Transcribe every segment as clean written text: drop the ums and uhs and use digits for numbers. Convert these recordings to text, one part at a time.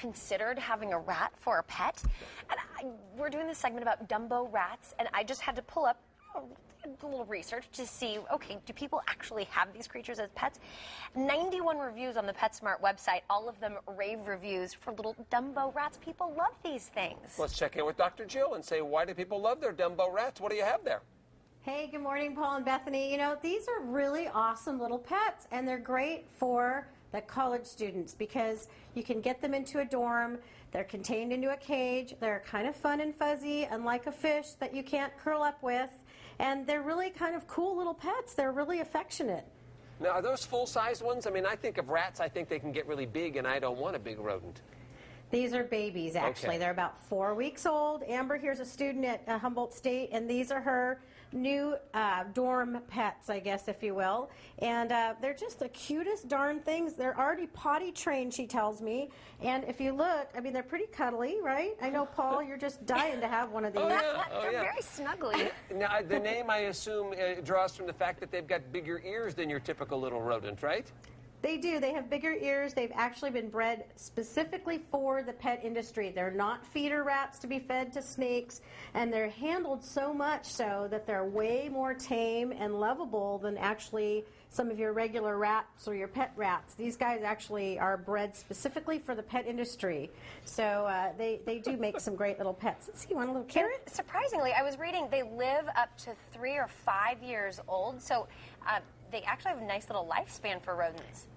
considered having a rat for a pet. And we're doing this segment about Dumbo rats, and I just had to pull up a little research to see, okay, do people actually have these creatures as pets? 91 reviews on the PetSmart website, all of them rave reviews for little Dumbo rats. People love these things. Let's check in with Dr. Jill and say, why do people love their Dumbo rats? What do you have there? Hey, good morning, Paul and Bethany. You know, these are really awesome little pets, and they're great for the college students because you can get them into a dorm. They're contained into a cage. They're kind of fun and fuzzy, unlike a fish that you can't curl up with. And they're really kind of cool little pets. They're really affectionate. Now, are those full-sized ones? I mean, I think of rats, I think they can get really big, and I don't want a big rodent. These are babies, actually. Okay. They're about 4 weeks old. Amber here's a student at Humboldt State, and these are her new dorm pets, I guess, if you will. And they're just the cutest darn things. They're already potty trained, she tells me. And if you look, I mean, they're pretty cuddly, right? I know, Paul, you're just dying to have one of these. They're very snuggly. Now, the name, I assume, draws from the fact that they've got bigger ears than your typical little rodent, right? They do. They have bigger ears. They've actually been bred specifically for the pet industry. They're not feeder rats to be fed to snakes, and they're handled so much so that they're way more tame and lovable than actually some of your regular rats or your pet rats. These guys actually are bred specifically for the pet industry. So they do make some great little pets. Let's see, you want a little carrot? And surprisingly, I was reading they live up to 3 or 5 years old. So they actually have a nice little lifespan for rodents.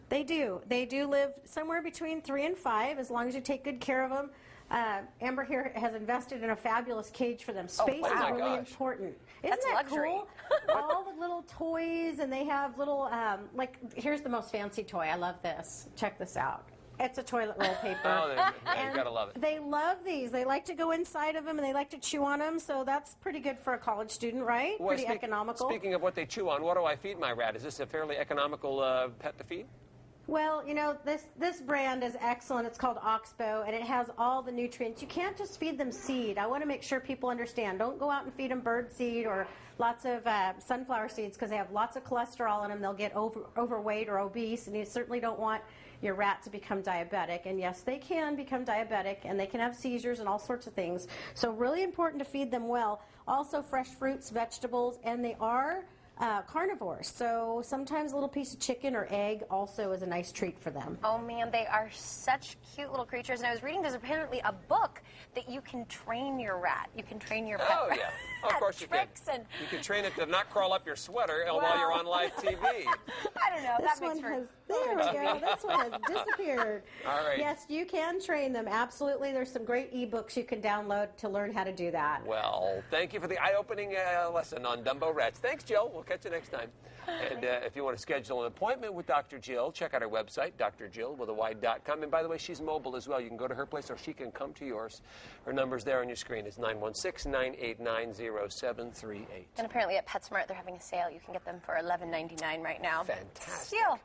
They do. They do live somewhere between 3 and 5, as long as you take good care of them. Amber here has invested in a fabulous cage for them. Space is really important. Isn't that luxury. Cool? All the little toys, and they have little, like, here's the most fancy toy. I love this. Check this out. It's a toilet roll paper. Oh, you gotta love it. They love these. They like to go inside of them, and they like to chew on them, so that's pretty good for a college student, right? Well, pretty economical. Speaking of what they chew on, what do I feed my rat? Is this a fairly economical pet to feed? Well, you know, this brand is excellent. It's called Oxbow, and it has all the nutrients. You can't just feed them seed. I want to make sure people understand. Don't go out and feed them bird seed or lots of sunflower seeds because they have lots of cholesterol in them. They'll get overweight or obese, and you certainly don't want your rat to become diabetic. And yes, they can become diabetic, and they can have seizures and all sorts of things. So really important to feed them well. Also fresh fruits, vegetables, and they are carnivores, so sometimes a little piece of chicken or egg also is a nice treat for them. Oh man, they are such cute little creatures. And I was reading there's apparently a book that you can train your rat. You can train your pet rat. Oh yeah, of course you can. You can train it to not crawl up your sweater while you're on live TV. I don't know. That makes for... There we go. This one has disappeared. All right. Yes, you can train them. Absolutely. There's some great ebooks you can download to learn how to do that. Well, thank you for the eye-opening lesson on Dumbo rats. Thanks, Jill. We'll catch you next time. And if you want to schedule an appointment with Dr. Jill, check out our website, drjill.com. And by the way, she's mobile as well. You can go to her place or she can come to yours. Her number's there on your screen. It's 916-989-0738. And apparently at PetSmart, they're having a sale. You can get them for $11.99 right now. Fantastic. Steal.